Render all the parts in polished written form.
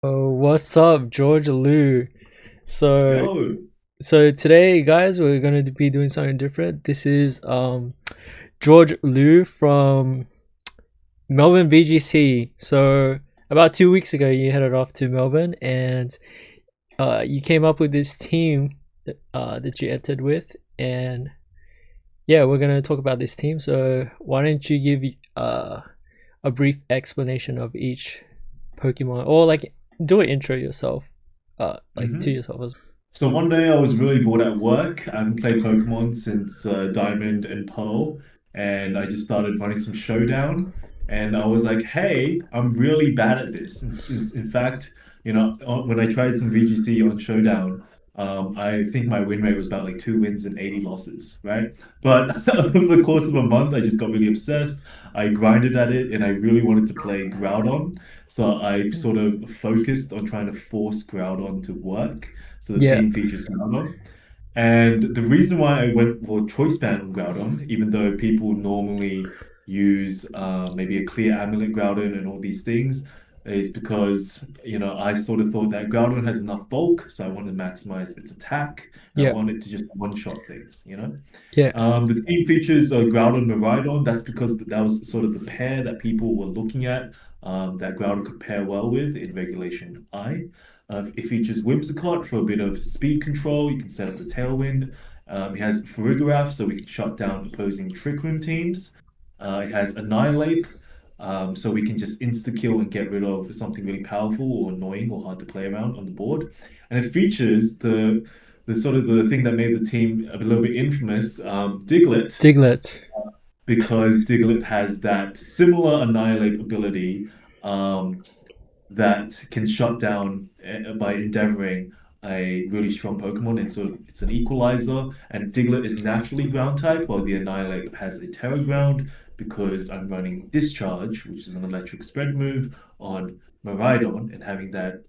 Oh, what's up, George Liu? So, Yo, so today, guys, we're gonna be doing something different. This is George Liu from Melbourne VGC. So, about 2 weeks ago, you headed off to Melbourne, and you came up with this team that you entered with, and yeah, we're gonna talk about this team. So, why don't you give a brief explanation of each Pokemon, or like do an intro yourself, like to hmm yourself as So one day I was really bored at work. I haven't played Pokemon since Diamond and Pearl, and I just started running some Showdown. And I was like, "Hey, I'm really bad at this." In fact, when I tried some VGC on Showdown, I think my win rate was about like 2 wins and 80 losses, right? But over the course of a month, I just got really obsessed. I grinded at it, and I really wanted to play Groudon. So I sort of focused on trying to force Groudon to work. So the yeah, team features Groudon. And the reason why I went for Choice Band on Groudon, even though people normally use maybe a clear amulet Groudon and all these things, is because, I sort of thought that Groudon has enough bulk, so I wanted to maximize its attack, and I yeah, wanted to just one-shot things. yeah, The team features Groudon Miraidon. That's because that was sort of the pair that people were looking at, that Groudon could pair well with in Regulation I. It features Whimsicott for a bit of speed control. You can set up the Tailwind. It has Farigiraf, so we can shut down opposing Trick Room teams. It has Annihilate, so we can just insta-kill and get rid of something really powerful or annoying or hard to play around on the board. And it features the sort of the thing that made the team a little bit infamous, Diglett, Diglett. because Diglett has that similar Annihilate ability, um, that can shut down by endeavoring a really strong Pokemon. And so it's an equalizer, and Diglett is naturally ground type, while the Annihilate has a Terra Ground because I'm running Discharge, which is an electric spread move on Miraidon, and having that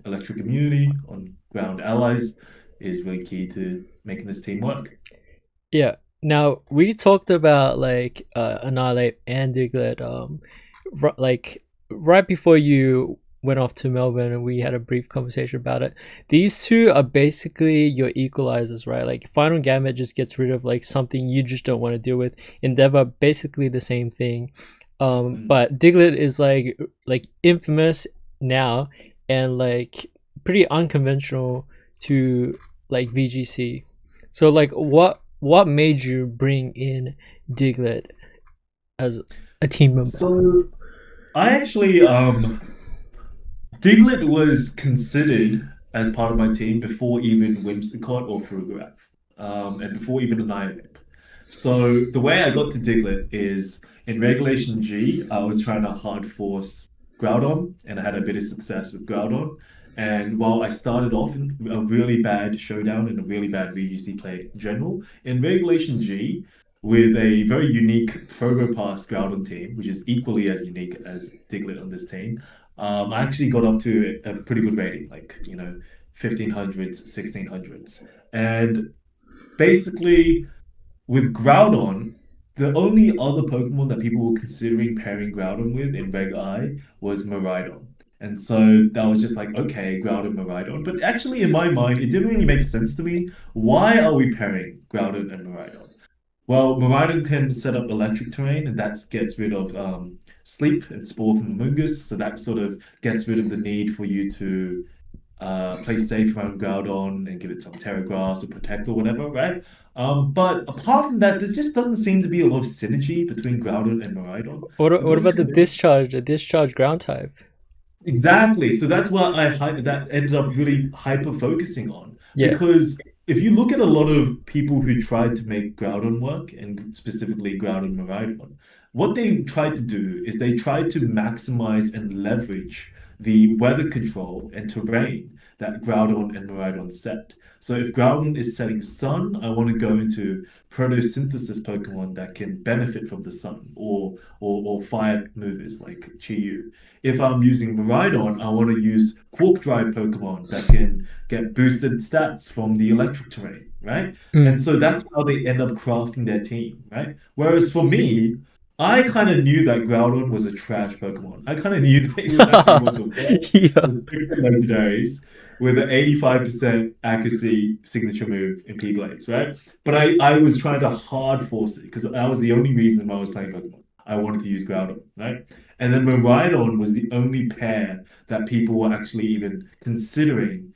electric immunity on ground allies is really key to making this team work. Yeah. Now we talked about like Annihilate and Diglett. Like right before you went off to Melbourne, and we had a brief conversation about it. These two are basically your equalizers, right? Like Final Gambit just gets rid of like something you just don't want to deal with. Endeavor basically the same thing. Mm. But Diglett is like infamous now, and like pretty unconventional to like VGC. So like what made you bring in Diglett as a team member? So I actually Diglett was considered as part of my team before even Whimsicott or Farigiraf, and before even Annihilate. So the way I got to Diglett is in Regulation G, I was trying to hard force Groudon, and I had a bit of success with Groudon. And while I started off in a really bad showdown and a really bad VGC play in general, in Regulation G, with a very unique Probopass Groudon team, which is equally as unique as Diglett on this team, I actually got up to a pretty good rating, like, 1500s, 1600s. And basically, with Groudon, the only other Pokemon that people were considering pairing Groudon with in Reg I was Miraidon. And so that was just like, okay, Groudon, Miraidon. But actually, in my mind, it didn't really make sense to me. Why are we pairing Groudon and Miraidon? Well, Miraidon can set up electric terrain, and that gets rid of sleep and spore from Amoonguss. So that sort of gets rid of the need for you to play safe around Groudon and give it some Terra Grass or Protect or whatever, right? But apart from that, there just doesn't seem to be a lot of synergy between Groudon and Miraidon. The What most about the convincing. discharge? The discharge ground type. Exactly. So that's what that ended up really hyper focusing on. Yeah. Because if you look at a lot of people who tried to make Groudon work, and specifically Groudon Miraidon, what they tried to do is they tried to maximize and leverage the weather control and terrain that Groudon and Miraidon set. So if Groudon is setting sun, I want to go into photosynthesis Pokemon that can benefit from the sun, or fire movers like Chi. If I'm using Miraidon, I want to use Quark Drive Pokemon that can get boosted stats from the electric terrain, right? Mm. And so that's how they end up crafting their team, right? Whereas for me, I kind of knew that Groudon was a trash Pokemon. I kind of knew that it was actually one of the worst Yeah. restricted legendaries with an 85% accuracy signature move in P-Blades, right? But I was trying to hard force it because that was the only reason why I was playing Pokemon. I wanted to use Groudon, right? And then Miraidon was the only pair that people were actually even considering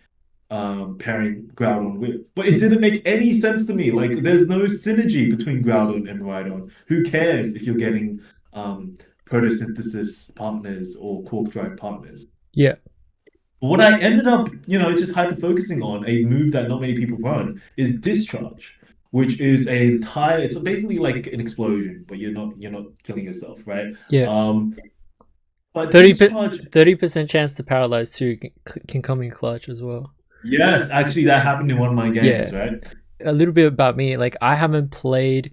pairing Groudon with. But it didn't make any sense to me. Like, there's no synergy between Groudon and Miraidon. Who cares if you're getting um, photosynthesis partners or quark drive partners? Yeah. But what I ended up, just hyper focusing on a move that not many people run is Discharge, which is an entire. It's basically like an explosion, but you're not killing yourself, right? Yeah. Um, but 30 Discharge. 30% chance to paralyze too can come in clutch as well. Yes, actually, that happened in one of my games, Yeah. right? A little bit about me. Like I haven't played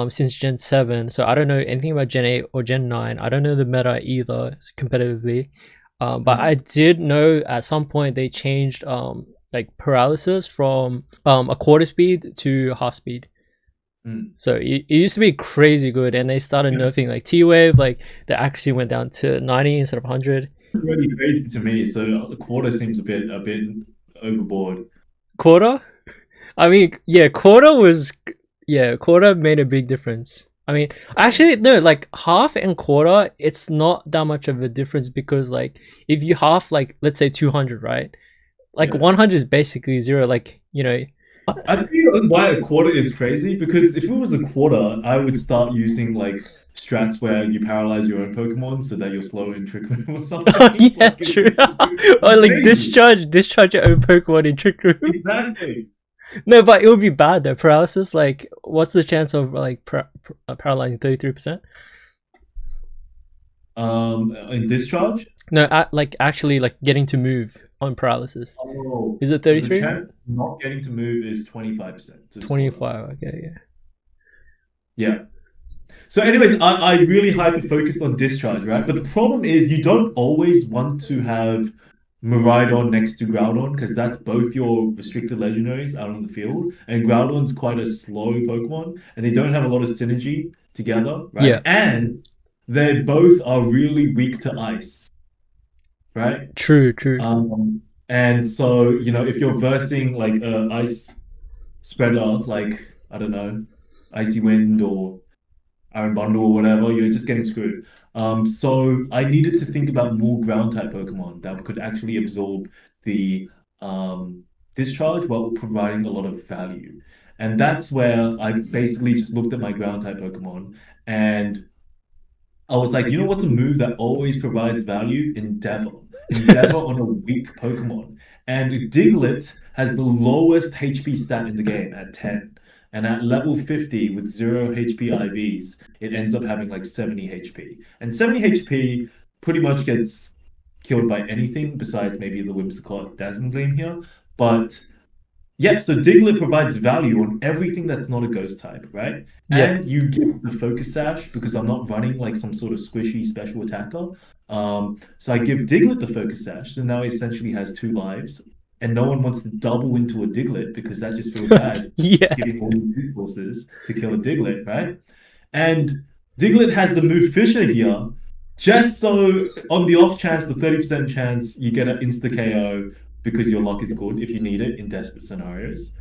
since Gen 7, so I don't know anything about Gen 8 or Gen 9. I don't know the meta either competitively. But I Mm, did know at some point they changed like paralysis from a quarter speed to half speed. mm. So it used to be crazy good, and they started nerfing like T Wave. Like the accuracy went down to 90 instead of 100. Really crazy to me. So the quarter seems a bit overboard. Quarter? I mean, yeah, quarter was, yeah, quarter made a big difference. I mean, actually, no, like half and quarter, it's not that much of a difference because, like, if you half, like, let's say 200, right? Like, Yeah. 100 is basically zero. Like, I think why a quarter is crazy because if it was a quarter, I would start using like strats where you paralyze your own Pokemon so that you're slow in Trick Room or something. yeah, Like true. Or, it's like, crazy. discharge your own Pokemon in Trick Room. Exactly. No, but it would be bad though. Paralysis, like, what's the chance of, like, paralyzing 33%? In discharge. No, like, actually, like, getting to move on paralysis. Oh, Is it the 33? chance of not getting to move is 25% to this quarter. 25. Okay, yeah. Yeah. So, anyways, I really hyper focused on discharge, right? But the problem is you don't always want to have Miraidon next to Groudon because that's both your restricted legendaries out on the field. And Groudon's quite a slow Pokemon, and they don't have a lot of synergy together, right? Yeah, And they both are really weak to ice, right? true, true. And so, if you're versing like a ice spreader, like, I don't know, Icy Wind or Iron Bundle or whatever, you're just getting screwed. So I needed to think about more ground type Pokemon that could actually absorb the discharge while providing a lot of value. And that's where I basically just looked at my ground type Pokemon and I was like, what's a move that always provides value? Endeavor. Endeavor on a weak Pokemon. And Diglett has the lowest HP stat in the game at 10. And at level 50 with 0 HP IVs, it ends up having like 70 HP. And 70 HP pretty much gets killed by anything besides maybe the Whimsicott Dazzling Gleam here. But yeah, so Diglett provides value on everything that's not a ghost type, right? Yeah, And you get the focus sash because I'm not running like some sort of squishy special attacker. So I give Diglett the focus sash, so now he essentially has 2 lives, and no one wants to double into a Diglett because that just feels bad, yeah, giving all these resources to kill a Diglett, right? And Diglett has the move Fisher here, just so on the off chance, the 30% chance you get an insta KO because your luck is good if you need it in desperate scenarios,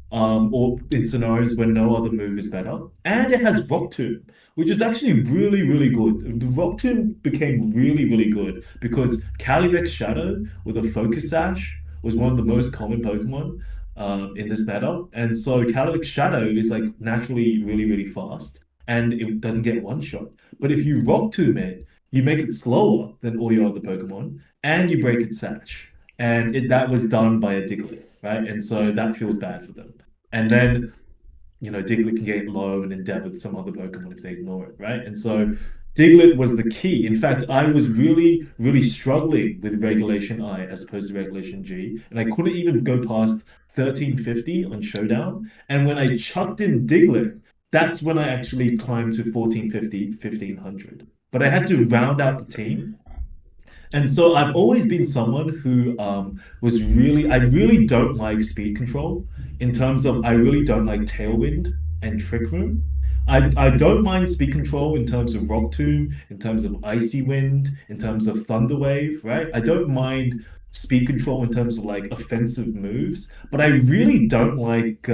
or in scenarios where no other move is better. And it has Rock Tomb, which is actually really, really good. The Rock Tomb became really, really good because Calyrex Shadow with a Focus Sash was one of the most common Pokemon in this meta. And so Calyrex Shadow is like naturally really, really fast and it doesn't get one shot. But if you Rock Tomb it, you make it slower than all your other Pokemon and you break its Sash. And that was done by a Diglett, right? And so that feels bad for them. And then, Diglett can get low and endeavor with some other Pokemon if they ignore it, right? And so Diglett was the key. In fact, I was really, really struggling with Regulation I as opposed to Regulation G, and I couldn't even go past 1350 on Showdown. And when I chucked in Diglett, that's when I actually climbed to 1450, 1500. But I had to round out the team and so I've always been someone who I really don't like speed control in terms of I really don't like Tailwind and Trick Room. I don't mind speed control in terms of Rock Tomb, in terms of Icy Wind, in terms of Thunder Wave, right? I don't mind speed control in terms of like offensive moves, but I really don't like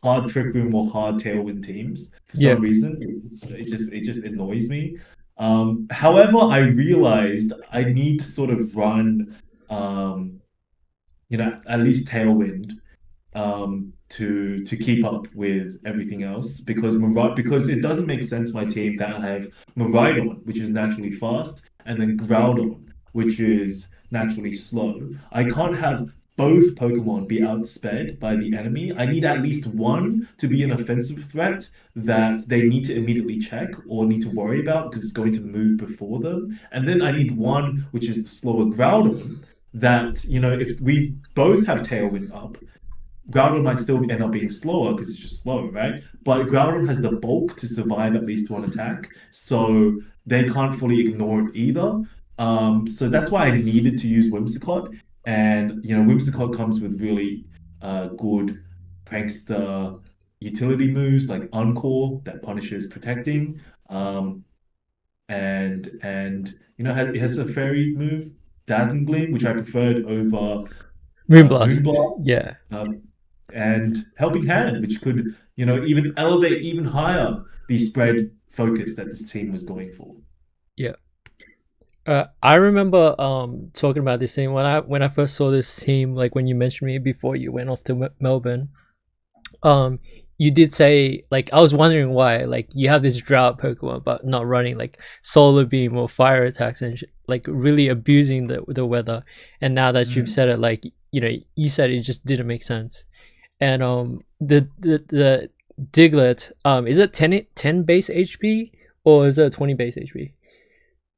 hard Trick Room or hard Tailwind teams for Yeah. some reason. It just annoys me. However, I realized I need to sort of run at least Tailwind to keep up with everything else because it doesn't make sense my team that I have Miraidon, which is naturally fast, and then Groudon, which is naturally slow. I can't have both Pokemon be outsped by the enemy. I need at least one to be an offensive threat that they need to immediately check or need to worry about because it's going to move before them. And then I need one which is the slower Groudon that, if we both have Tailwind up, Groudon might still end up being slower because it's just slow, right? But Groudon has the bulk to survive at least one attack, so they can't fully ignore it either. So that's why I needed to use Whimsicott, and Whimsicott comes with really good prankster utility moves like Encore that punishes protecting, it has a fairy move, Dazzling Gleam, which I preferred over Moonblast. Moonblast. Yeah. Um, and Helping Hand, which could, even elevate even higher the spread focus that this team was going for. Yeah. I remember talking about this thing when I first saw this team, like when you mentioned me before you went off to Melbourne. Um, you did say, like, I was wondering why, like, you have this drought Pokemon but not running like Solar Beam or fire attacks and like really abusing the weather. And now that you've Mm. said it, like, you said it just didn't make sense. And the Diglett, is it 10 base HP or is it 20 base HP?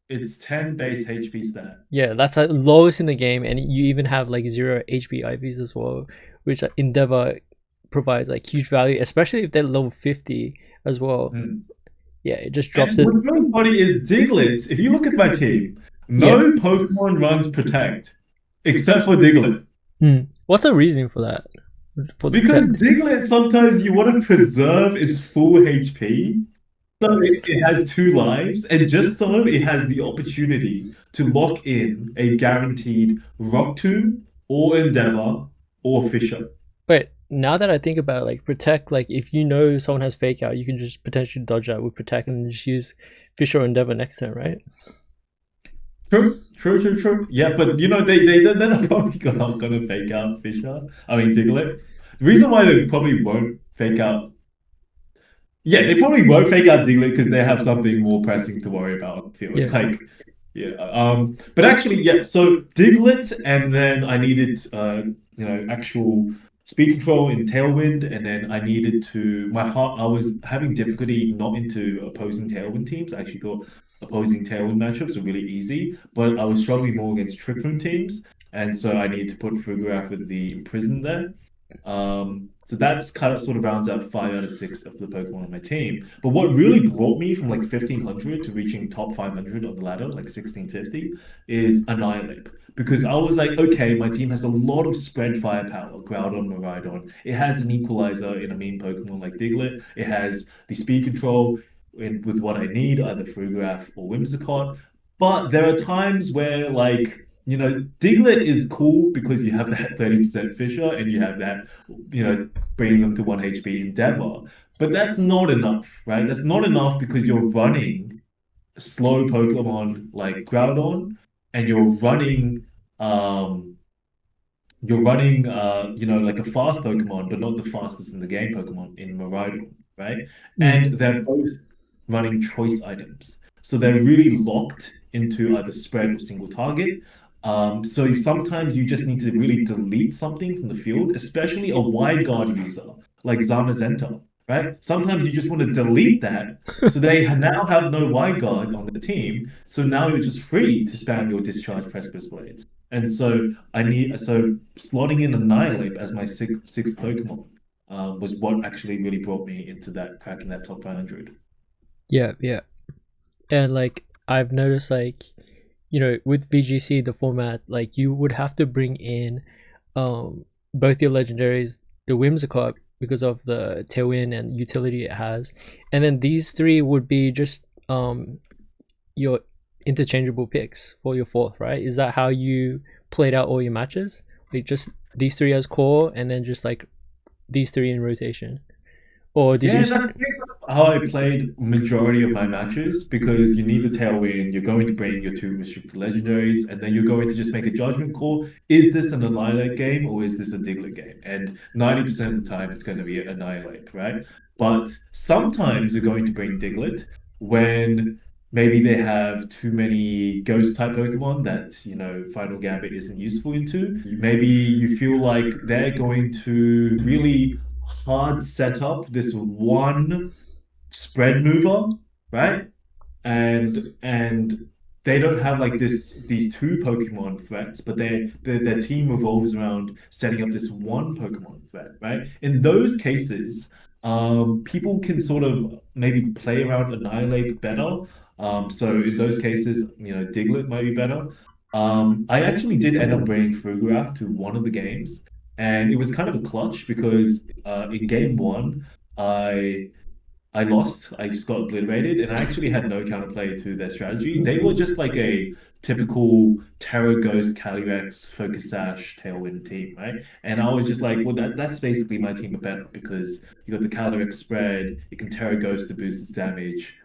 It's 10 base HP stat. Yeah, that's the lowest in the game, and you even have like 0 HP IVs as well, which Endeavor provides like huge value, especially if they're level 50 as well. Mm. Yeah, it just drops And it. what's really funny is Diglett, if you look at my team, Yeah. no Pokemon runs Protect except for Diglett. What's the reason for that? For the Because protect? Diglett sometimes you want to preserve its full HP. So it has two lives, and just so it has the opportunity to lock in a guaranteed Rock Tomb or Endeavor or Fisher. Wait, now that I think about it, like protect, like if you know someone has fake out, you can just potentially dodge out with protect and then just use Fish or Endeavor next turn, right? True, true, true, true. Yeah, but they're not probably gonna fake out Fisher. I mean Diglett. The reason why they probably won't fake out, yeah, they probably won't fake out Diglett because they have something more pressing to worry about. I feel Yeah. like, yeah. But actually, yeah. So Diglett, and then I needed, actual speed control in Tailwind, and then I needed to. I was having difficulty not into opposing Tailwind teams. I actually thought opposing Tailwind matchups were really easy, but I was struggling more against Trick Room teams, and so I needed to put Frugraph with the Imprison there. So that's kind of sort of rounds out 5 out of 6 of the Pokemon on my team. But what really brought me from like 1500 to reaching top 500 on the ladder, like 1650, is Annihilate. Because I was like, okay, my team has a lot of spread firepower, Groudon, Miraidon. It has an equalizer in a mean Pokemon like Diglett. It has the speed control with what I need, either Frugraph or Whimsicott. But there are times where, like, Diglett is cool because you have that 30% Fisher and you have that, bringing them to 1 HP Endeavor. But that's not enough, right? That's not enough because you're running slow Pokemon like Groudon and um you're running like a fast Pokemon, but not the fastest in the game Pokemon in Miraidon, right? Mm. And they're both running choice items. So they're really locked into either spread or single target. So sometimes you just need to really delete something from the field, especially a wide guard user like Zamazenta, right? Sometimes you just want to delete that so they now have no wide guard on the team. So now you're just free to spam your discharge Precipice Blades. And so slotting in Annihilate as my sixth Pokemon was what actually really brought me into that cracking that top 500. Yeah, yeah. And like I've noticed, like, with VGC the format, like you would have to bring in both your legendaries, the Whimsicott, because of the tailwind and utility it has. And then these three would be just your interchangeable picks for your fourth, right? Is that how you played out all your matches? Like just these three as core, and then just like these three in rotation, or did you? Yeah, that's how I played majority of my matches because you need the tailwind, you're going to bring your two restricted legendaries, and then you're going to just make a judgment call. Is this an Annihilate game or is this a Diglett game? And 90% of the time it's going to be an Annihilate, right? But sometimes you're going to bring Diglett when maybe they have too many ghost type Pokemon that, Final Gambit isn't useful into. Maybe you feel like they're going to really hard set up this one spread mover, right? And they don't have like these two Pokemon threats, but their team revolves around setting up this one Pokemon threat, right? In those cases, people can sort of maybe play around Annihilate better. So in those cases, Diglett might be better. I actually did end up bringing Frugraph to one of the games, and it was kind of a clutch because in game one, I I lost. I just got obliterated, and I actually had no counterplay to their strategy. They were just like a typical Terra Ghost, Calyrex, Focus Sash, Tailwind team, right? And I was just like, well, that's basically my team but better because you got the Calyrex spread, it can Terra Ghost to boost its damage.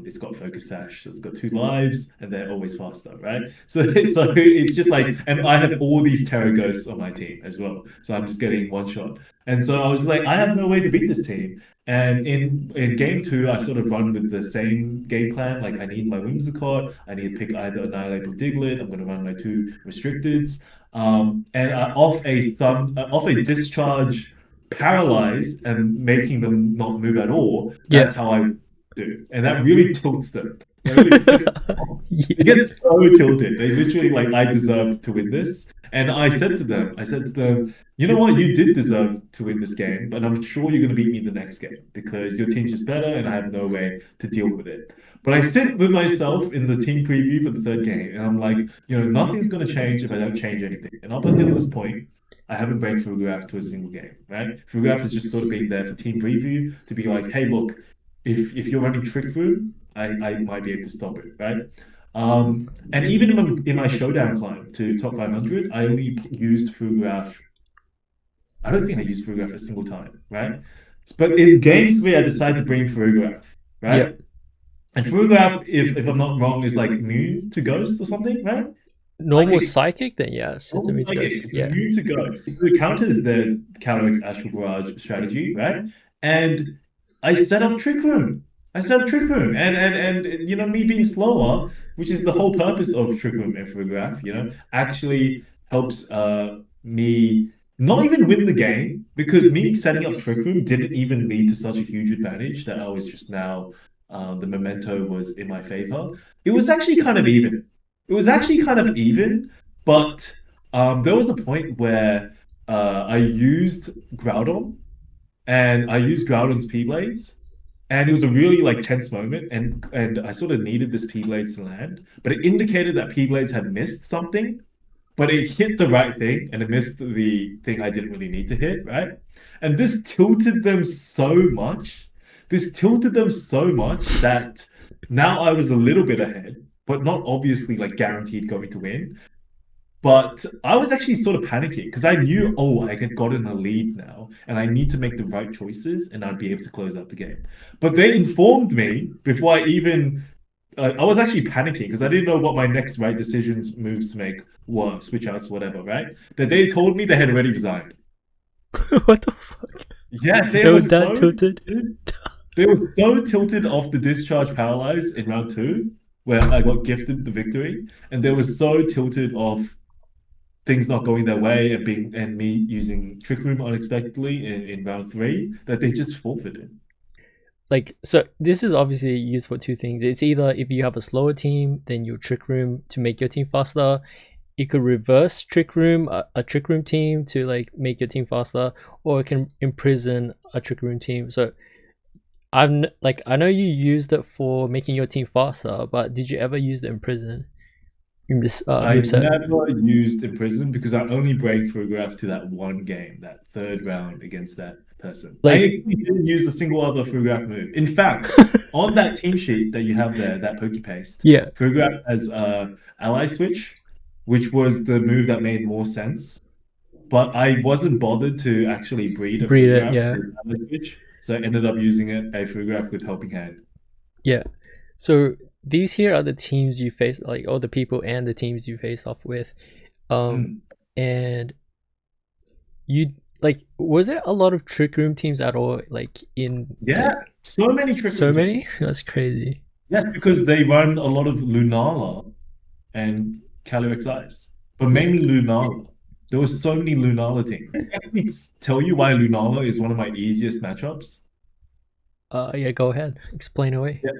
It's got Focus Sash, so it's got 2 lives, and they're always faster, right? So it's just like, and I have all these Terra Ghosts on my team as well, so I'm just getting one shot. And so I was like, I have no way to beat this team. And in game two, I sort of run with the same game plan. Like I need my Whimsicott, I need to pick either Annihilate or Diglett. I'm going to run my two restricteds. And off a discharge, paralyze, and making them not move at all. Yeah. That's how I do, and that really tilts them. That really pisses them off. It Yeah. gets so tilted. They literally like, I deserved to win this. And I said to them, you know what? You did deserve to win this game, but I'm sure you're going to beat me the next game because your team's just better and I have no way to deal with it. But I sit with myself in the team preview for the third game and I'm like, nothing's going to change if I don't change anything. And up until this point, I haven't brought Fugraph to a single game, right? Fugraph has just sort of been there for team preview to be like, hey, look, if you're running Trick Room, I might be able to stop it, right? And even in my showdown climb to top 500, I only used Fugraph. I don't think I used Fugraph a single time, right? But in game three, I decided to bring Fugraph, Yeah. right? And Fugraph, if I'm not wrong, is like immune to Ghost or something, right? Normal psychic, then yes, it's Almost immune to like ghost. it's Yeah. immune to Ghost. It counters the Calyrex Astral Barrage strategy, right? And I set up Trick Room. I set up Trick Room. And me being slower, which is the whole purpose of Trick Room and Photograph, actually helps me not even win the game because me setting up Trick Room didn't even lead to such a huge advantage that I was just now the memento was in my favor. It was actually kind of even. It was actually kind of even, but there was a point where I used Groudon and I used Groudon's P-Blades, and it was a really like tense moment, and I sort of needed this P-Blades to land, but it indicated that P-Blades had missed something, but it hit the right thing and it missed the thing I didn't really need to hit, right? And this tilted them so much. This tilted them so much that now I was a little bit ahead, but not obviously like guaranteed going to win. But I was actually sort of panicking because I knew, oh, I had gotten a lead now and I need to make the right choices and I'd be able to close out the game. But they informed me before I even, I was actually panicking because I didn't know what my next right decisions moves to make were, switch outs, whatever, right? That they told me they had already resigned. What the fuck? Yes, They were that tilted. They were so tilted off the discharge paralyze in round two, where I got gifted the victory, and they were so tilted off things not going their way and me using Trick Room unexpectedly in round three that they just forfeited. Like, so this is obviously used for two things. It's either if you have a slower team, then you Trick Room to make your team faster. It could reverse Trick Room, a Trick Room team to like make your team faster, or it can imprison a Trick Room team. So I know you used it for making your team faster, but did you ever use the imprison? in this I move set? never used Imprison because I only break through graph to that one game, that third round against that person. I Like, actually didn't use a single other through graph move. In fact, on that team sheet that you have there, that Poke Paste, yeah, through graph has ally switch, which was the move that made more sense. But I wasn't bothered to actually breed a breed free it. graph Yeah, with ally switch, so I ended up using a free graph with helping hand. yeah. So these here are the teams you face, like all the people and the teams you face off with. Mm. And you like, was there a lot of trick room teams at all? Like in Yeah, like so many trick so room many? teams. That's crazy. Yes, because they run a lot of Lunala and Calyrex Ice, but Yeah. mainly Lunala. There were so many Lunala teams. Can I actually tell you why Lunala is one of my easiest matchups? Yeah. Go ahead. Explain away. Yeah.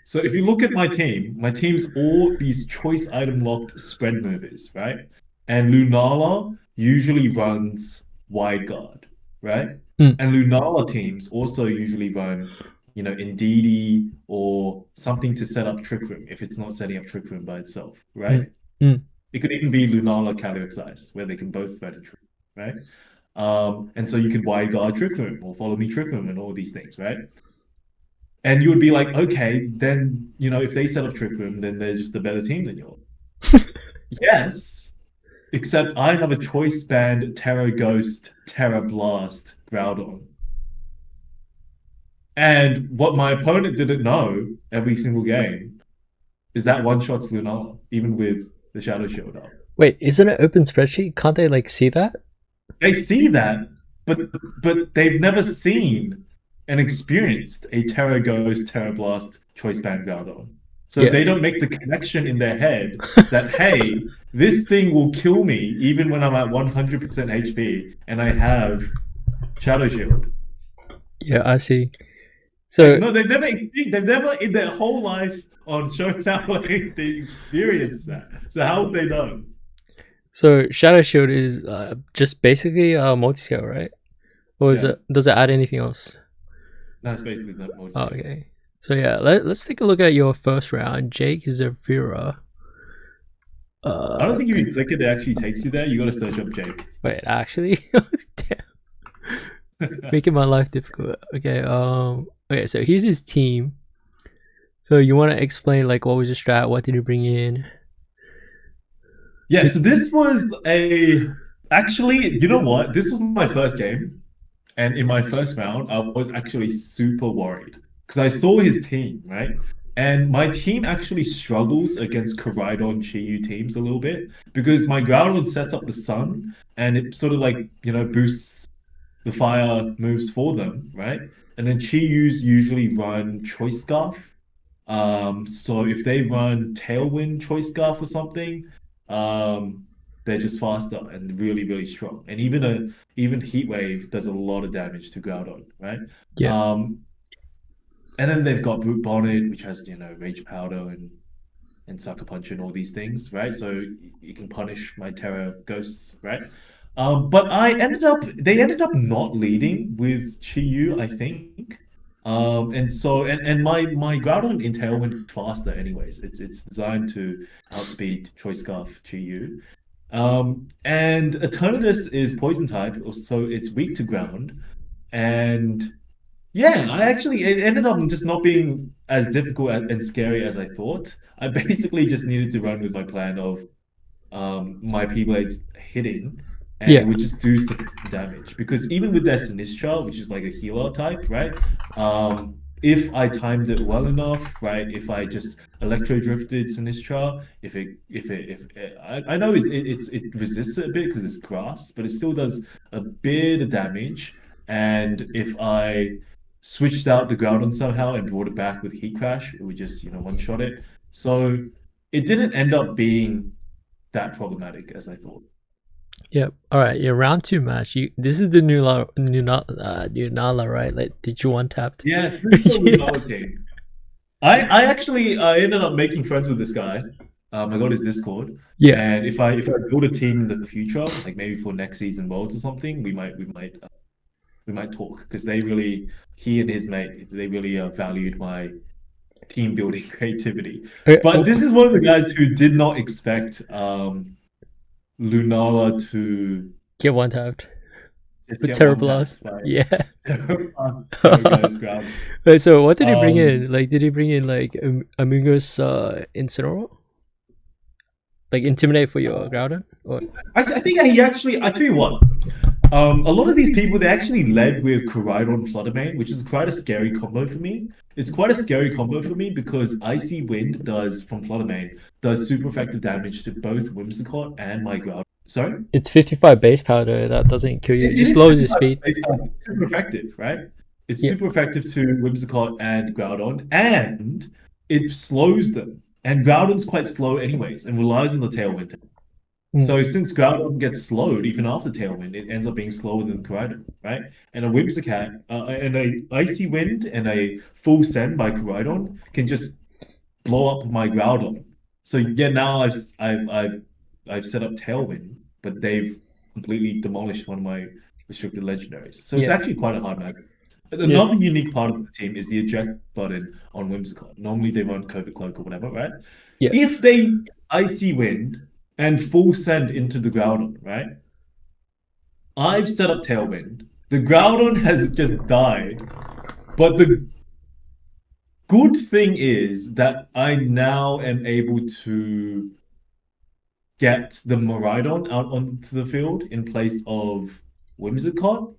So if you look at my team's all these choice item locked spread movers, right? And Lunala usually runs wide guard, right? Mm, And Lunala teams also usually run, Indeedee or something to set up Trick Room if it's not setting up Trick Room by itself, mm, right? mm. It could even be Lunala Calyrex Ice, where they can both threaten Trick Room, right? And so you could wide guard Trick Room or follow me Trick Room and all these things, right? And you would be like, okay, then, if they set up Trick Room, then they're just a better team than yours. Yes, except I have a choice band Terra Ghost, Terra Blast, Groudon. And what my opponent didn't know every single game is that one shots Lunala, even with the Shadow Shield up. Wait, isn't it open spreadsheet? Can't they like see that? They see that, but they've never seen and experienced a Terra Ghost, Terra Blast choice band Groudon. So Yeah. they don't make the connection in their head that, hey, this thing will kill me even when I'm at 100% HP and I have Shadow Shield. Yeah, I see. Like, So no, they've never in their whole life on Showdown like they experienced that. So how would they know? so Shadow Shield is just basically multi scale, right? Or is Yeah, it, does it add anything else? that's basically the mode Oh, skill. okay. So yeah, let's take a look at your first round. Jake Zafira. I don't Uh, think if you click it, it actually takes you there. You got to search up Jake. wait, actually, damn, making my life difficult. Okay, okay, so here's his team. So you want to explain like what was your strat? What did you bring in? Yeah, so this was actually, you know what? This was my first game. And in my first round, I was actually super worried because I saw his team, right? And my team actually struggles against Koraidon Chi teams a little bit because my Groudon sets up the sun and it sort of like, boosts the fire moves for them, right? And then Chi-Yus usually run Choice Scarf. So if they run Tailwind Choice Scarf or something, um, they're just faster and really, really strong. And even Heat Wave does a lot of damage to Groudon, right? Yeah, And then they've got Brute Bonnet, which has, Rage Powder and Sucker Punch and all these things, right? So you can punish my Terra Ghosts, right? But they ended up not leading with Chi-Yu, I think. And my Groudon in Tailwind is faster anyways. It's designed to outspeed Choice Scarf Chi-Yu. And Eternatus is poison type, so it's weak to ground. And yeah, it ended up just not being as difficult and scary as I thought. I basically just needed to run with my plan of my P-Blades hitting, and it yeah, would just do sufficient damage. Because even with their Sinistra, which is like a healer type, right? If I timed it well enough, right? If I just electro drifted Sinistra, if it I know it resists it a bit because it's grass, but it still does a bit of damage. And if I switched out the Groudon somehow and brought it back with Heat Crash, it would just, one shot it. So it didn't end up being that problematic as I thought. yeah. All right, your round two match. You this is the new Nala, right? Like, did you one tapped? Yeah, this is the Yeah, Lunala team. I actually I ended up making friends with this guy. I got his Discord, yeah, and if I build a team in the future, like maybe for next season Worlds or something, we might talk because he and his mate they really valued my team building creativity. Okay, But this is one of the guys who did not expect Lunala to get one tapped just with get one terrible tapped loss. by Yeah. Terra Ghost Ground. Wait, so what did he bring Um, in? Like, did he bring in like Amigos Incineroar? Like intimidate for your Groudon? Or I think he actually, I tell you what, a lot of these people, they actually led with Koraidon Fluttermane, which is quite a scary combo for me. It's quite a scary combo for me because Icy Wind does, from Fluttermane, does super effective damage to both Whimsicott and my Groudon. Sorry? it's 55 base powder that doesn't kill you. It It just is slows your 55 speed. base time. It's super effective, right? It's Yeah. super effective to Whimsicott and Groudon, and it slows them. And Groudon's quite slow anyways, and relies on the Tailwind. Mm. So since Groudon gets slowed even after Tailwind, it ends up being slower than Koraidon, right? And a Whimsicott, and a Icy Wind and a Full Send by Koraidon can just blow up my Groudon. So yeah, now I've set up Tailwind, but they've completely demolished one of my restricted legendaries. So it's Yeah. actually quite a hard match. Yeah. Another unique part of the team is the eject button on Whimsicott. Normally they run Covert Cloak or whatever, right? Yeah. If they Icy Wind and Full Send into the Groudon, right? I've set up Tailwind. The Groudon has just died, but the good thing is that I now am able to get the Miraidon out onto the field in place of Whimsicott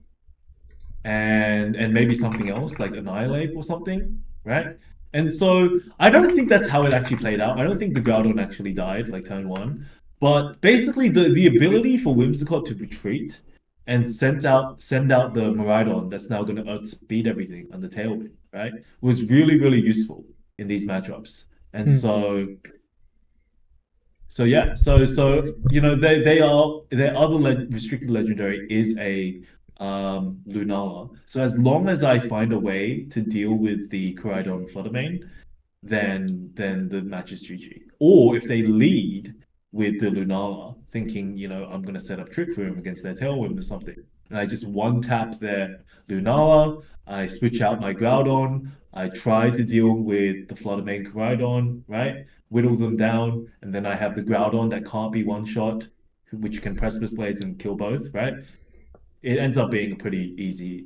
and maybe something else like Annihilate or something, right? And so I don't think that's how it actually played out. I don't think the Groudon actually died like turn one. But basically the ability for Whimsicott to retreat and send out the Miraidon that's now gonna outspeed everything on the Tailwind, right? Was really, really useful in these matchups. And Mm. so yeah, so you know they are their other restricted legendary is a Lunala. So as long as I find a way to deal with the Koraidon Fluttermane, then the match is GG. Or if they lead with the Lunala, thinking, you know, I'm gonna set up Trick Room against their Tailwind or something, and I just one tap their Lunala, I switch out my Groudon, I try to deal with the Fluttermane Koraidon, right? Whittle them down, and then I have the Groudon that can't be one shot, which can Precipice Blades and kill both, right? It ends up being a pretty easy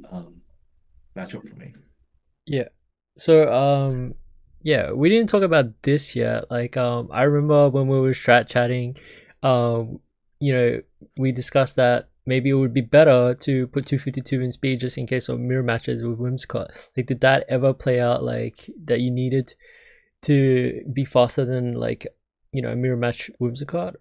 matchup for me. Yeah. So yeah, we didn't talk about this yet. Like I remember when we were strat chatting, um you know, we discussed that maybe it would be better to put 252 in speed just in case of mirror matches with Whimsicott. Like did that ever play out like that you needed to be faster than like, you know, a mirror match Whimsicott?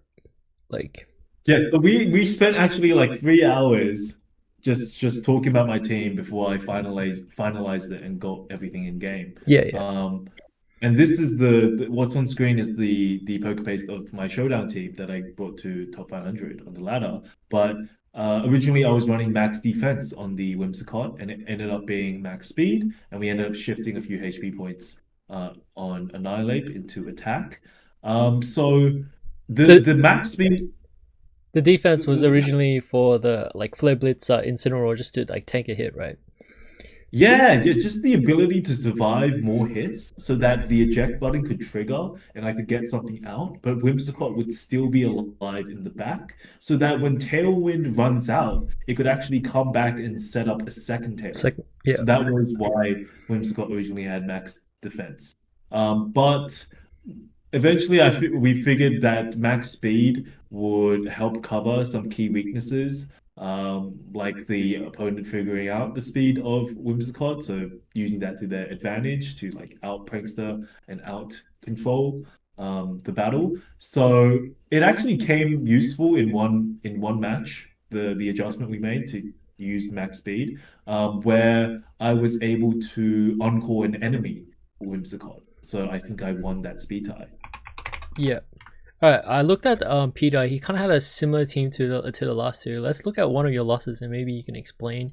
Like Yes, so we spent actually like 3 hours just talking about my team before I finalized it and got everything in game. yeah, yeah. Um, and this is what's on screen is the poker paste of my showdown team that I brought to top 500 on the ladder. But originally I was running max defense on the Whimsicott, and it ended up being max speed, and we ended up shifting a few HP points on Annihilate into attack. So So the max speed. the defense was originally for the like Flare Blitz Incineroar just to like tank a hit, right? Yeah, just the ability to survive more hits so that the eject button could trigger and I could get something out, but Whimsicott would still be alive in the back so that when Tailwind runs out, it could actually come back and set up a second Tailwind. Second, yeah. So that was why Whimsicott originally had max defense. But eventually, we figured that max speed would help cover some key weaknesses, like the opponent figuring out the speed of Whimsicott, so using that to their advantage to like out prankster and out control the battle. So it actually came useful in one match, the adjustment we made to use max speed, where I was able to encore an enemy Whimsicott. So I think I won that speed tie. Yeah. All right. I looked at Peter. He kind of had a similar team to the last two. Let's look at one of your losses and maybe you can explain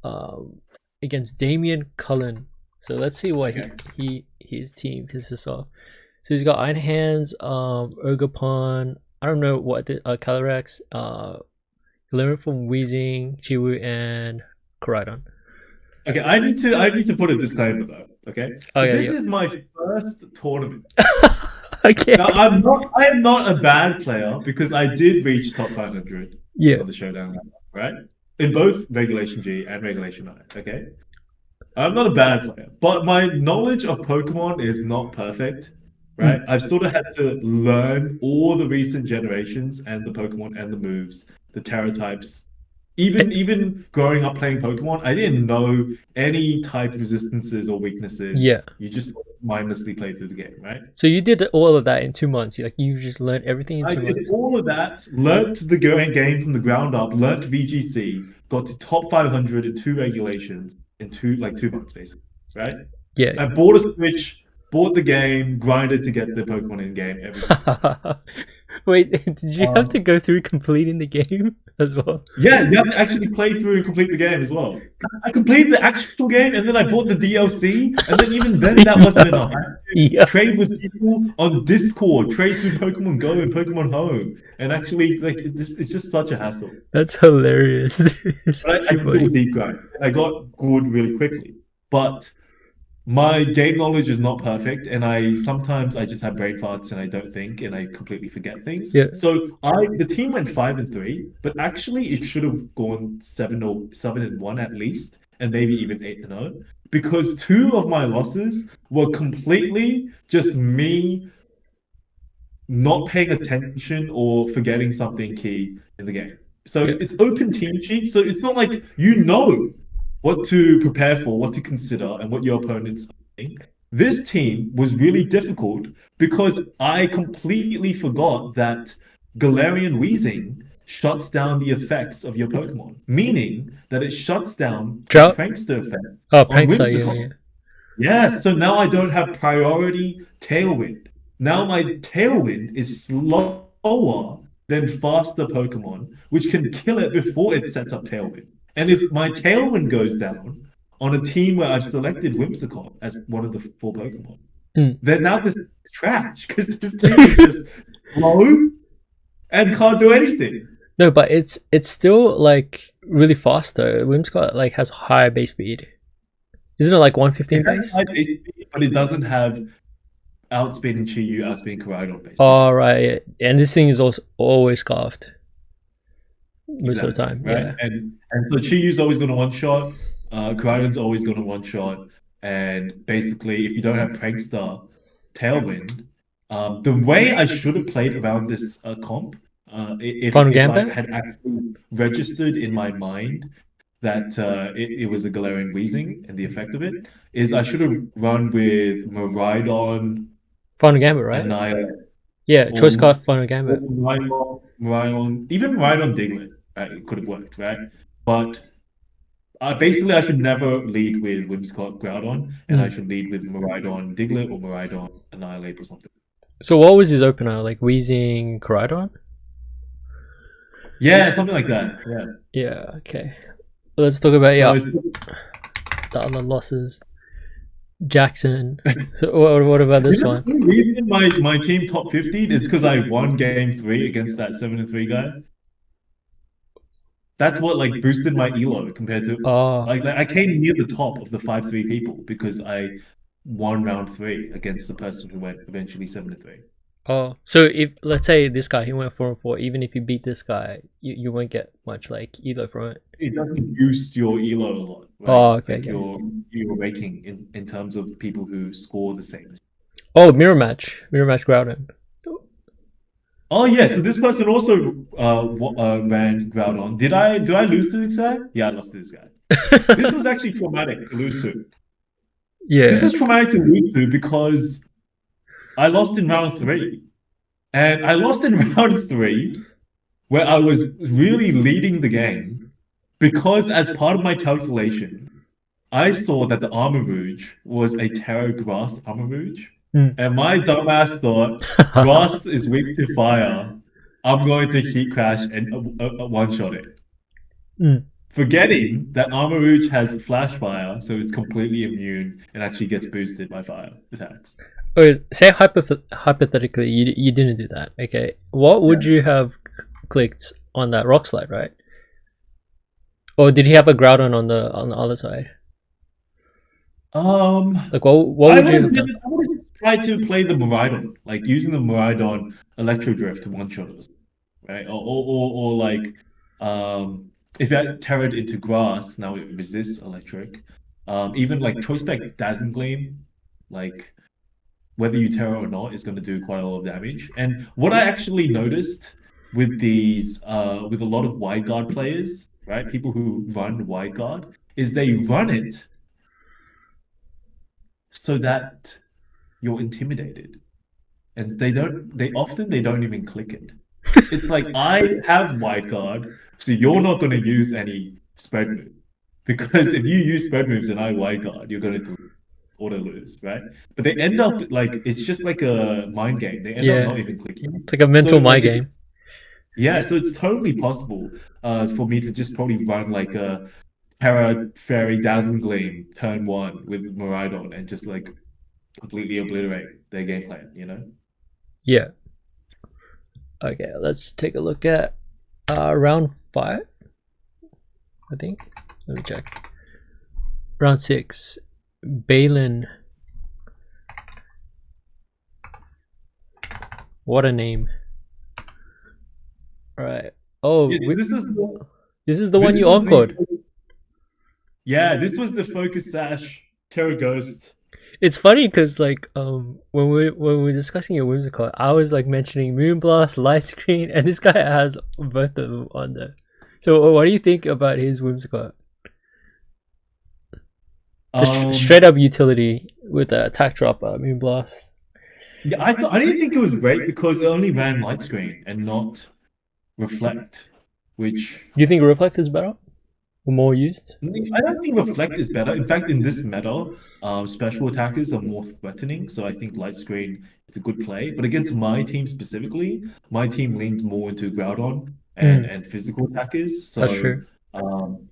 um against Damian Cullen. So let's see what Okay. his team consists of. So he's got Iron Hands, Ergopon. I don't know what the Calyrex, Glimmer from Wheezing, Chiwu, and Koraidon. Okay, I need to put a disclaimer though. Okay, Oh so yeah, this yeah. is my first tournament. Okay. Now I am not a bad player because I did reach top 500 Yeah. on the showdown round, right? In both Regulation G and Regulation I. Okay, I'm not a bad player, but my knowledge of Pokemon is not perfect, right? Mm. I've sort of had to learn all the recent generations and the Pokemon and the moves, the Terra types. Even growing up playing Pokemon, I didn't know any type resistances or weaknesses. Yeah. You just mindlessly play through the game, right? So you did all of that in 2 months. Like you just learned everything in I two did months. all of that, learnt the game from the ground up, learnt VGC, got to top 500 in two regulations in 2 months, basically, right? Yeah. I bought a Switch, bought the game, grinded to get the Pokemon in game, everything. Wait, did you have to Um, go through completing the game as well? yeah, you have to actually play through and complete the game as well. I completed the actual game and then I bought the DLC, and then even then that wasn't Yeah. enough. I had to Yeah. trade with people on Discord, trade through Pokemon Go and Pokemon Home, and actually like it's just such a hassle. That's hilarious. It's But I actually did do a funny. deep grind. I got good really quickly. But my game knowledge is not perfect, and I sometimes I just have brain farts and I don't think and I completely forget things. Yeah. So the team went 5-3, but actually it should have gone 7-1 at least, and maybe even 8-0, because two of my losses were completely just me not paying attention or forgetting something key in the game. So Yeah. it's open team sheet, so it's not like you know what to prepare for, what to consider, and what your opponents are doing. This team was really difficult because I completely forgot that Galarian Wheezing shuts down the effects of your Pokemon, meaning that it shuts down the Drought. Prankster effect Oh, on Prankster. Yeah, Whimsicott. yeah. Yes, so now I don't have priority tailwind. Now my tailwind is slower than faster Pokemon, which can kill it before it sets up tailwind. And if my tailwind goes down on a team where I've selected Whimsicott as one of the four Pokemon, Mm. then now this is trash because this team is just slow and can't do anything. No, but it's still like really fast though. Whimsicott like has high base speed. Isn't it like It 115 has base? high base speed, but it doesn't have outspeeding Chiyu, outspeeding Koraidon base speed. All right, and this thing is also always scarfed most of the Exactly, time. right? Yeah. And so Chiyu's always going to one shot, Koraidon's always going to one shot, and basically, if you don't have Prankster Tailwind, the way I should have played around this comp, Final if I Gambit. had actually registered in my mind that it was a Galarian Wheezing and the effect of it, is I should have run with Miraidon, Final Gambit, right? Annihilate, Yeah, choice or scarf. Final Gambit. Even Rhydon Diglett, right? It could have worked, right? But basically, I should never lead with Whimsicott Groudon, and I Mm. should lead with Miraidon Diglett or Miraidon Annihilate or something. So what was his opener? Like Wheezing Koraidon? Yeah, something like that. Yeah. Yeah. Okay. Let's talk about So, the other losses. Jackson. So what about this the one? reason my team top 15 is because I won game 3 against that 7-3 guy. That's what like boosted my elo compared to Oh. like I came near the top of the 5-3 people because I won round 3 against the person who went eventually 7-3. Oh, so if let's say this guy he went 4-4, even if you beat this guy, you won't get much like elo from it. It doesn't boost your elo a lot, right? Oh, okay, Like okay. your ranking in terms of people who score the same. Oh, mirror match Groudon. Oh yeah, so this person also ran Groudon. Did I lose to this guy? Yeah, I lost to this guy. This was actually traumatic to lose to. This Yeah. was traumatic to lose to because I lost in round 3. And I lost in round 3 where I was really leading the game because as part of my calculation, I saw that the Armarouge was a Terra Grass Armarouge. Mm. And my dumbass thought, grass is weak to fire. I'm going to heat crash and one-shot it. Mm. Forgetting that Armarouge has flash fire, so it's completely immune and actually gets boosted by fire attacks. Okay, say hypothetically you didn't do that. Okay, what would you have clicked on that rock slide, right? Or did he have a Groudon on the other side? Um, Like, what would you have done? I would have tried to play the Miraidon, like using the Miraidon Electro Drift to one shot us, right? Or like, um, if you had Terror into grass, now it resists electric. Even like Choice Spec Dazzling Gleam, like whether you Terror or not, is going to do quite a lot of damage. And what I actually noticed with with a lot of wide guard players, right? People who run wide guard, is they run it so that you're intimidated. And they don't even click it. It's like I have wide guard, so you're not going to use any spread move. Because if you use spread moves and I wide guard, you're going to auto lose, right? But they end up like it's just like a mind game. They end up Yeah, not even clicking. it's like a So mental like mind it's game. yeah, so it's totally possible for me to just probably run like a Terra Fairy Dazzling Gleam turn one with Miraidon and just like completely obliterate their game plan, you know? Yeah. Okay, let's take a look at round 5, I think. Let me check. Round 6. Balin. What a name. Alright. Oh, Yeah, this is the one this you was the encored. yeah, this was the Focus Sash Terra Ghost. It's funny because like when we're discussing your whimsical, I was like mentioning Moonblast, Light Screen, and this guy has both of them on there. So what do you think about his whimsical? Just straight Um up utility with the attack drop Moonblast. yeah, I didn't think it was great because it only ran light screen and not reflect, which Do you think Reflect is better or more used? I don't think reflect is better. In fact, in this meta, special attackers are more threatening, so I think light screen is a good play. But against my team specifically, my team leaned more into Groudon Mm, and physical attackers. that's true. Um,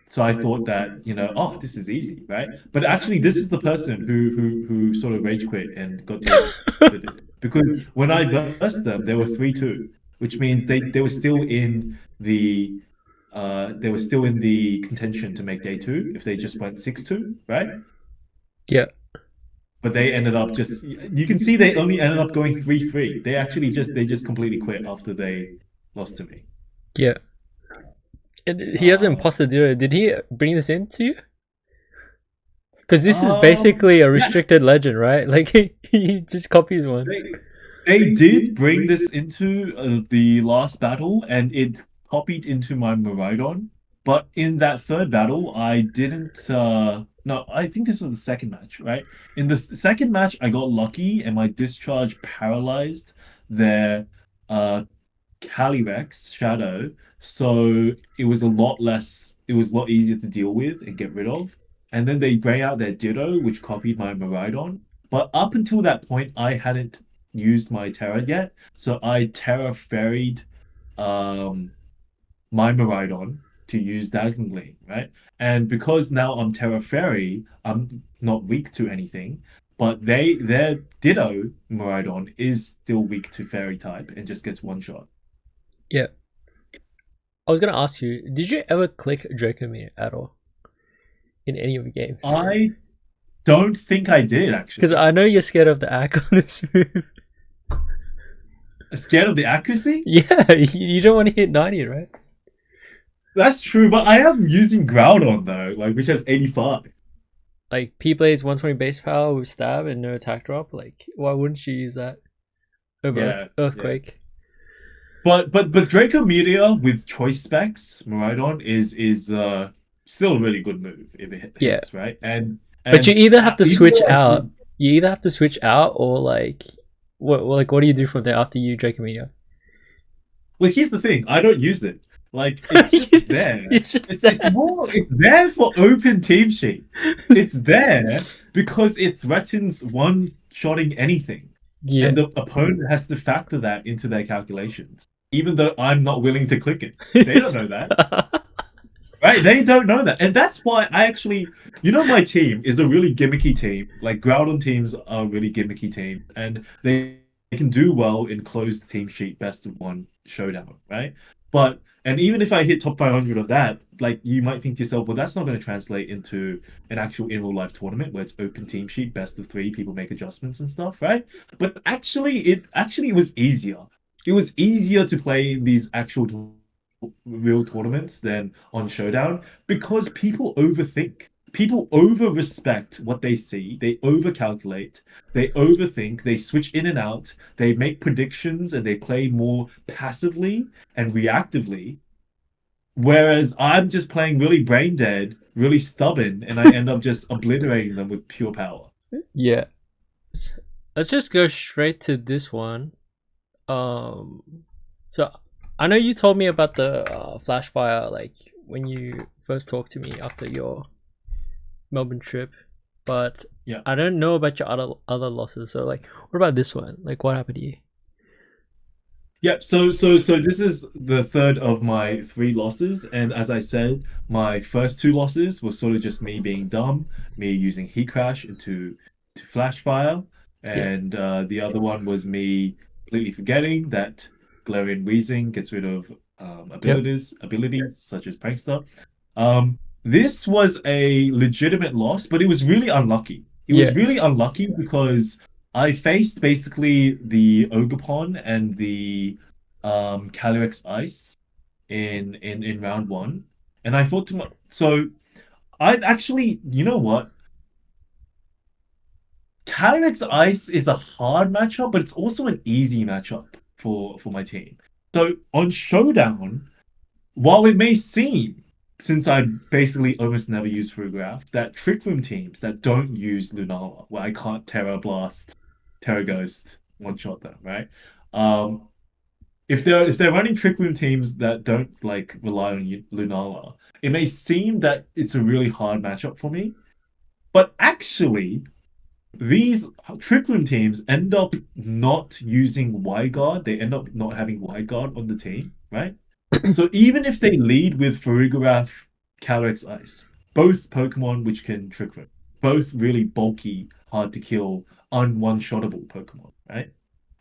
So I thought that, oh, this is easy, right? But actually, this is the person who sort of rage quit and got tilted. Because when I versed them, they were 3-2, which means they were still in they were still in the contention to make day two if they just went 6-2, right? Yeah, But they ended up just you can see they only ended up going 3-3. They just completely quit after they lost to me. yeah. And he has an Uh, imposter duo. Did he bring this in to you? Because this is um, basically a yeah, restricted legend, right? Like he just copies one. they they did bring this into the last battle, and it copied into my Miraidon. But in that third battle, I didn't. No, I think this was the second match, right? In the second match, I got lucky, and my discharge paralyzed their uh Calyrex Shadow, so it was a lot less. It was a lot easier to deal with and get rid of. And then they bring out their Ditto, which copied my Miraidon. But up until that point, I hadn't used my Terra yet, so I Terra Fairied um my Miraidon to use Dazzling Gleam, right? And because now I'm Terra Fairy, I'm not weak to anything. But their Ditto Miraidon is still weak to Fairy type and just gets one shot. Yeah. I was gonna ask you, did you ever click Dracomir at all in any of the games? I don't think I did Because actually. I know you're scared of the act on this move. Scared of the accuracy? Yeah, you don't want to hit 90, right? That's true, but I am using Groudon though, like which has 85. Like P Blade's 120 base power with stab and no attack drop. Like, why wouldn't you use that over Yeah, yeah. Earthquake? But Draco Meteor with choice specs, Miraidon is still a really good move if it Yeah, hits, right? but you And either have to even switch though I out. did You either have to switch out or like what do you do from there after you Dracomir? well, here's the thing, I don't use it. Like it's just there. It's just that. It's there for open team sheet. It's there because it threatens one-shotting anything. Yeah. And the opponent has to factor that into their calculations, even though I'm not willing to click it. They don't know that. Right? They don't know that. And that's why I actually, my team is a really gimmicky team. Like Groudon teams are really gimmicky teams, and they can do well in closed team sheet best of one showdown, right? But And even if I hit top 500 on that, like you might think to yourself, well, that's not going to translate into an actual in real life tournament where it's open team sheet, best of three, people make adjustments and stuff, right? But actually it was easier. It was easier to play these actual real tournaments than on Showdown because people overthink. People over respect what they see. They over calculate. They overthink. They switch in and out. They make predictions and they play more passively and reactively. Whereas I'm just playing really brain dead, really stubborn, and I end up just obliterating them with pure power. Yeah. Let's just go straight to this one. Um, so I know you told me about the flash fire, like when you first talked to me after your Melbourne trip, but Yeah. I don't know about your other losses. So like, what about this one? Like, what happened to you? Yep. So this is the third of my three losses, and as I said, my first two losses were sort of just me being dumb, me using heat crash into to flash fire, Yeah. and the other one was me completely forgetting that Galarian Wheezing gets rid of Yep. abilities such as Prankster. This was a legitimate loss, but it was really unlucky. It was Yeah. really unlucky because I faced basically the Ogerpon and the Calyrex Ice in round one, and I thought to my so I've actually, you know what? Calyrex Ice is a hard matchup, but it's also an easy matchup for my team. So on Showdown, while it may seem, since I basically almost never use Frugraph, that Trick Room teams that don't use Lunala, where I can't Terra Blast, Terra Ghost, one shot them, right? Um, if they're running Trick Room teams that don't like rely on Lunala, it may seem that it's a really hard matchup for me, but actually these Trick Room teams end up not using Wide Guard. They end up not having Wide Guard on the team, right? So even if they lead with Farigiraf, Calyrex Ice, both Pokemon which can Trick Room, both really bulky, hard to kill, un-one-shottable Pokemon, right?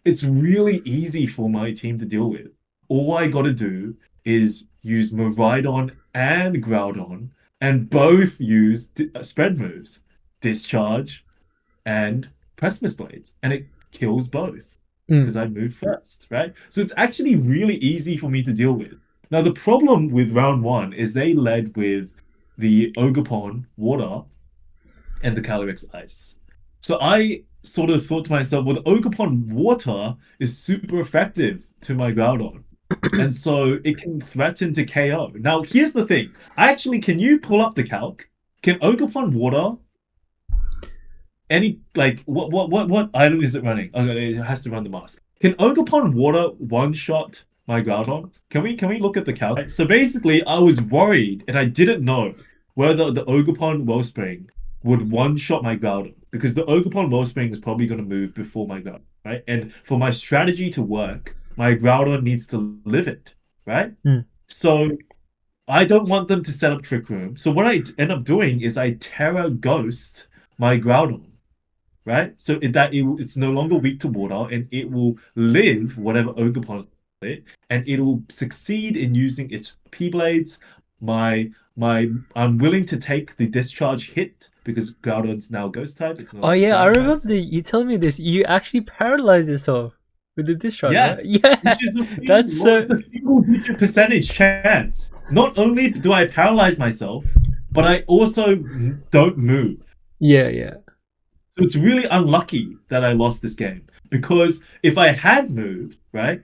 It's really easy for my team to deal with. All I gotta do is use Miraidon and Groudon, and both use spread moves. Discharge, and Precipice Blades, and it kills both Mm. because I move first, right? So it's actually really easy for me to deal with. Now, the problem with round one is they led with the Ogerpon Water and the Calyrex Ice. So I sort of thought to myself, well, the Ogerpon Water is super effective to my Groudon. And so it can threaten to KO. Now, here's the thing. Can you pull up the calc? Can Ogerpon Water any like what item is it running? Okay, it has to run the mask. Can Ogerpon Water one shot my Groudon? Can we look at the calc? So basically, I was worried and I didn't know whether the Ogerpon Wellspring would one shot my Groudon because the Ogerpon Wellspring is probably going to move before my Groudon, right? And for my strategy to work, my Groudon needs to live it, right? Mm. So I don't want them to set up Trick Room. So what I end up doing is I Terra Ghost my Groudon, right? So it's no longer weak to water, and it will live whatever Ogerpon is on it, and it will succeed in using its P blades. My I'm willing to take the discharge hit because Groudon's now Ghost type. It's Oh not yeah, I Dragon type. remember you telling me this. You actually paralyzed yourself with the discharge, Yeah, right? Yeah, which is that's so. a single digit percentage chance. Not only do I paralyze myself, but I also don't move. Yeah, yeah. So it's really unlucky that I lost this game because if I had moved, right,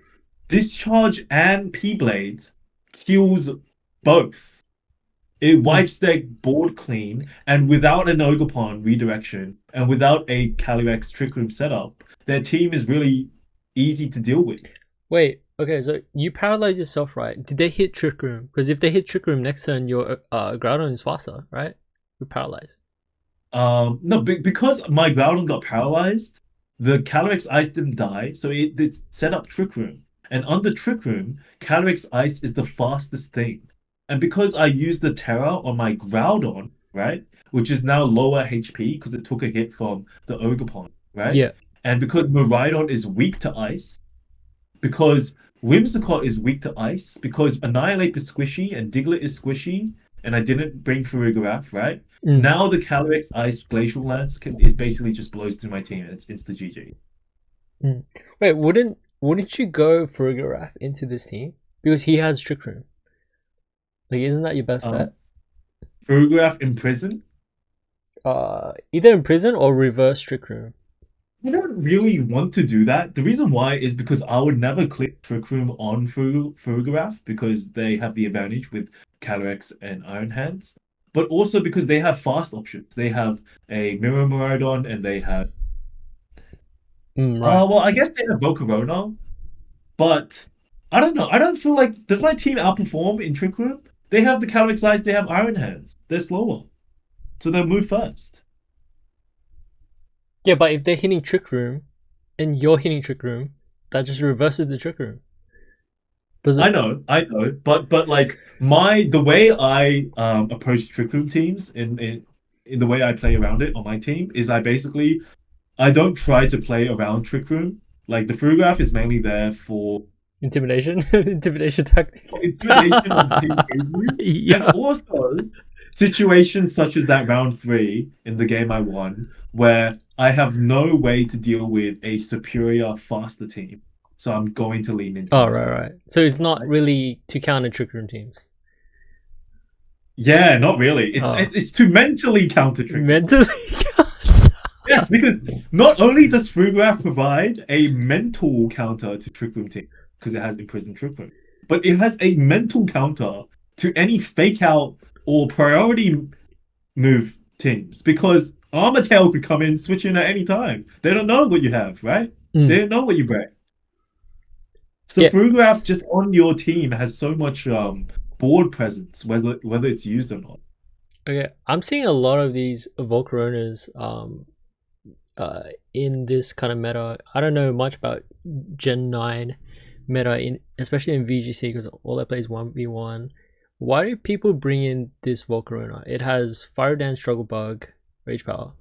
discharge and P blades kills both. It Mm. wipes their board clean, and without an Ogerpon redirection and without a Calyrex Trick Room setup, their team is really easy to deal with. Wait. Okay, so you paralyzed yourself, right? Did they hit Trick Room? Because if they hit Trick Room next turn, your Groudon is faster, right? You're paralyzed. No, because my Groudon got paralyzed, the Calyrex Ice didn't die, so it set up Trick Room. And on the Trick Room, Calyrex Ice is the fastest thing. And because I used the Terra on my Groudon, right, which is now lower HP because it took a hit from the Ogerpon, right? Yeah. And because Miraidon is weak to ice, because Whimsicott is weak to ice because Annihilate is squishy and Diglett is squishy, and I didn't bring Farigiraf, right? Mm, Now the Calyrex Ice Glacial Lance is basically just blows through my team and it's insta GG. mm. Wait, wouldn't you go for Garaf into this team because he has Trick Room? Like, isn't that your best bet? Um, Farigiraf in prison. Either in prison or reverse Trick Room. I don't really want to do that. The reason why is because I would never click Trick Room on Farigiraf because they have the advantage with Calyrex and Iron Hands, but also because they have fast options. They have a Mirror Miraidon and they have Right. well, I guess they have Volcarona, but I don't know. I don't feel like does my team outperform in Trick Room? They have the Calyrex Eyes, they have Iron Hands. They're slower, so they'll move first. Yeah, but if they're hitting Trick Room and you're hitting Trick Room, that just reverses the Trick Room. Doesn't. I know, but like the way I approach Trick Room teams in the way I play around it on my team is I don't try to play around Trick Room. Like the Frugraph is mainly there for Intimidation, intimidation tactic. intimidation of team movement, and Yeah. also situations such as that round 3 in the game I won, where I have no way to deal with a superior, faster team. So I'm going to lean into Oh, my right, stuff. right. So it's not Right? really to counter Trick Room teams. Yeah, not really. Oh, It's to mentally counter Trick Room. mentally. Yes, because not only does Frugraph provide a mental counter to Trick Room team because it has imprisoned Trick Room, but it has a mental counter to any fake out or priority move teams because Armor Tail could come in, switch in at any time. They don't know what you have, right? They Mm, don't know what you bring. So yeah. Frugraph just on your team has so much board presence, whether it's used or not. Okay. I'm seeing a lot of these Volcaronas in this kind of meta. I don't know much about Gen 9 meta in especially in VGC because all I play is 1v1. Why do people bring in this Volcarona? It has Fire Dance, Struggle Bug, Rage Power.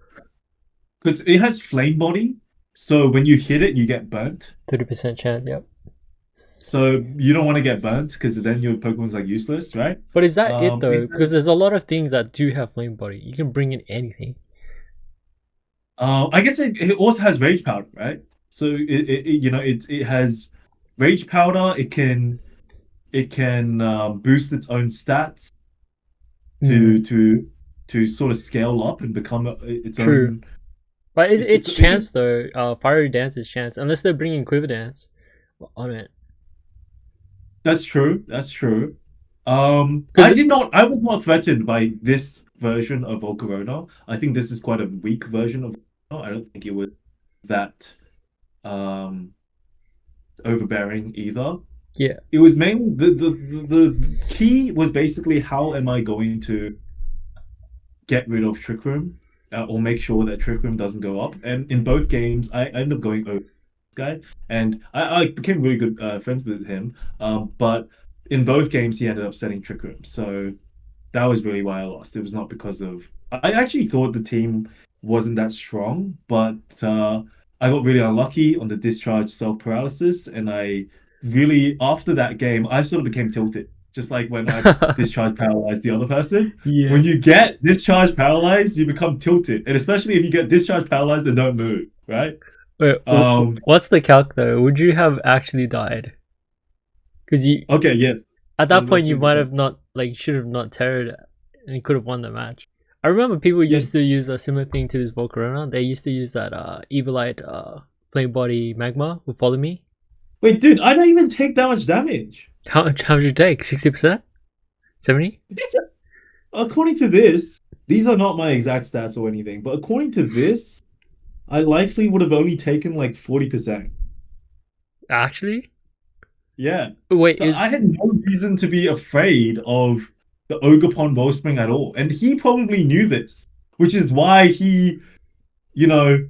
Because it has flame body, so when you hit it, you get burnt. 30% chance, yep. So you don't want to get burnt because then your Pokemon's like useless, right? But is that it It though? Because there's a lot of things that do have Flame Body. You can bring in anything. I guess it also has Rage Powder, right? So it has Rage Powder. It can boost its own stats to Mm, to to sort of scale up and become its true. own. But it's It can. chance though. Fiery Dance is chance. Unless they're bringing Quiver Dance on it. That's true. That's true. Because I was not threatened by this version of Volcarona. I think this is quite a weak version of Volcarona. I don't think it was that um overbearing either. yeah, It was mainly the key was basically how am I going to get rid of Trick Room or make sure that Trick Room doesn't go up. And in both games, I ended up going over this guy, and I became really good friends with him. But in both games, he ended up setting Trick Room, so that was really why I lost. It was not because of. I actually thought the team wasn't that strong, but I got really unlucky on the discharge self paralysis, and I really after that game I sort of became tilted, just like when I discharge paralyzed the other person. When yeah. you get discharge paralyzed, you become tilted, and especially if you get discharge paralyzed and don't move, right? Wait, Um. what's the calc though? Would you have actually died? Because you Okay. Yeah. at So that let's point you see the might calc. have not like should have not terrored and you could have won the match. I remember people Yeah. used to use a similar thing to this Volcarona. They used to use that Evilite Flame Body Magma would follow me. Wait, dude, I don't even take that much damage. How much you take? 60%? 70? According to this, these are not my exact stats or anything, but according to this, I likely would have only taken like 40%. Actually? Yeah. Wait, So I is had no reason to be afraid of the Ogerpon Wellspring at all. And he probably knew this, which is why he, you know,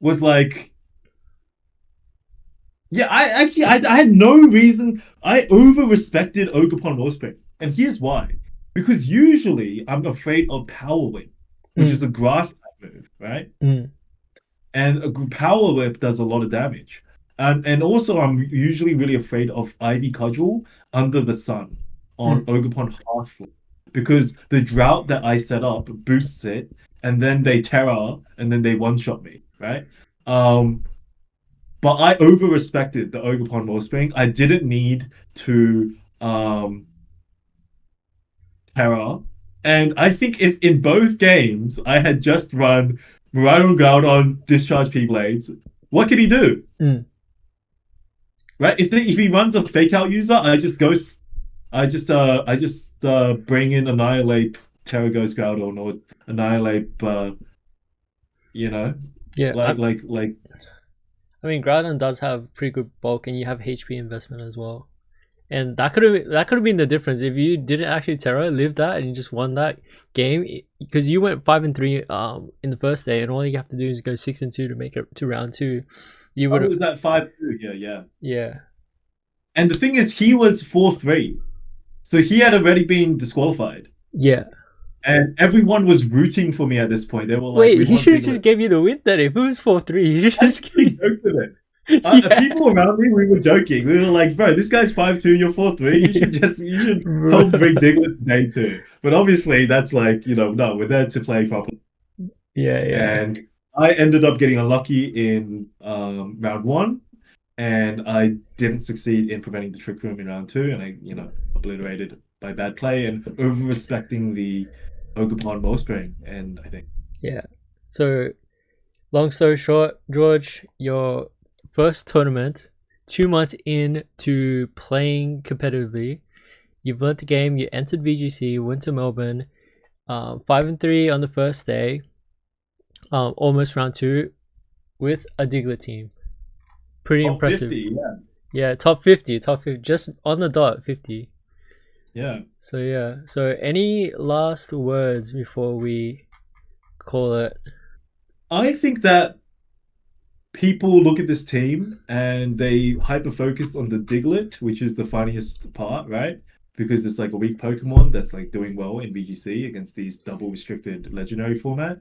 was like, yeah, I had no reason. I over respected Ogerpon Wellspring. And here's why. Because usually I'm afraid of Power Whip, which is mm, a grass type move, right? mm, And a power whip does a lot of damage. And also I'm usually really afraid of Ivy Cudgel under the sun on Mm. Ogerpon Hearthful because the drought that I set up boosts it, and then they terror and then they one shot me, right? Um, but I over respected the Ogerpon Wellspring. I didn't need to terror. And I think if in both games I had just run Murano Groudon, Discharge P Blades, what can he do? Mm. Right? If he runs a fake out user, I just bring in Annihilate Terra Ghost Groudon or Annihilate you know Yeah, like I mean, Groudon does have pretty good bulk, and you have HP investment as well. And that could have been the difference if you didn't actually Terra live that and you just won that game because you went 5-3 in the first day, and all you have to do is go 6-2 to make it to round two. You would oh have, was that 5-2? Yeah, yeah. yeah, And the thing is he was 4-3. So he had already been disqualified. yeah. And everyone was rooting for me at this point. They were like, Wait, "We he want should have just Diglett." gave you the win then. If it was 4-3, he should I just actually give joked with it. yeah, People around me, we were joking. We were like, "Bro, this guy's 5-2. You're 4-3. You yeah, should bro. help bring Diglett to day two." But obviously, that's like no, we're there to play properly. Yeah, yeah, And I ended up getting unlucky in round one, and I didn't succeed in preventing the trick room in round two, and I obliterated by bad play and over respecting the Ogerpon Wellspring. And I think. yeah. So, long story short, George, your first tournament, 2 months into playing competitively, you've learnt the game. You entered VGC, went to Melbourne, 5-3 on the first day, almost round two with a Diglett team. Pretty Top impressive. 50, yeah. Yeah, top 50, just on the dot, 50. Yeah. So yeah. So any last words before we call it? I think that people look at this team and they hyper focused on the Diglett, which is the funniest part, right? Because it's like a weak Pokemon that's like doing well in VGC against these double restricted legendary format.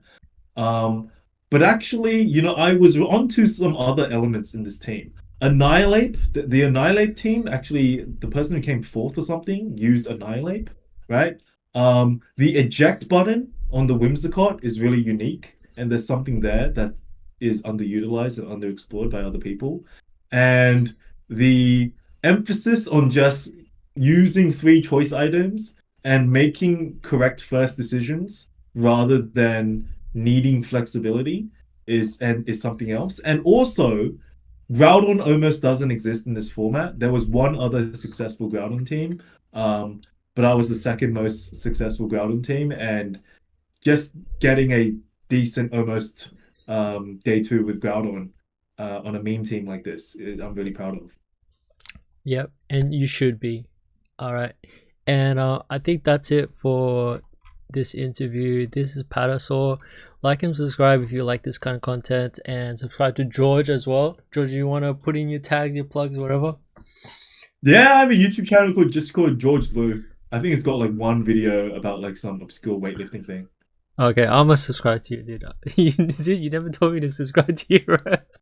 Um, but actually, I was onto some other elements in this team. Annihilate, the Annihilate team, actually, the person who came fourth or something used Annihilate, right? The eject button on the Whimsicott is really unique, and there's something there that is underutilized and underexplored by other people. And the emphasis on just using three choice items and making correct first decisions rather than needing flexibility is something else. And also, Groudon almost doesn't exist in this format. There was one other successful Groudon team, but I was the second most successful Groudon team, and just getting a decent almost day two with Groudon on a meme team like this, I'm really proud of. Yep, and you should be. All right, and I think that's it for this interview. This is Patasaur. Like and subscribe if you like this kind of content, and subscribe to George as well. George, you want to put in your tags, your plugs, whatever? Yeah, I have a YouTube channel called George Lou. I think it's got like one video about like some obscure weightlifting thing. Okay, I'm gonna subscribe to you, dude. Dude, you never told me to subscribe to you, right?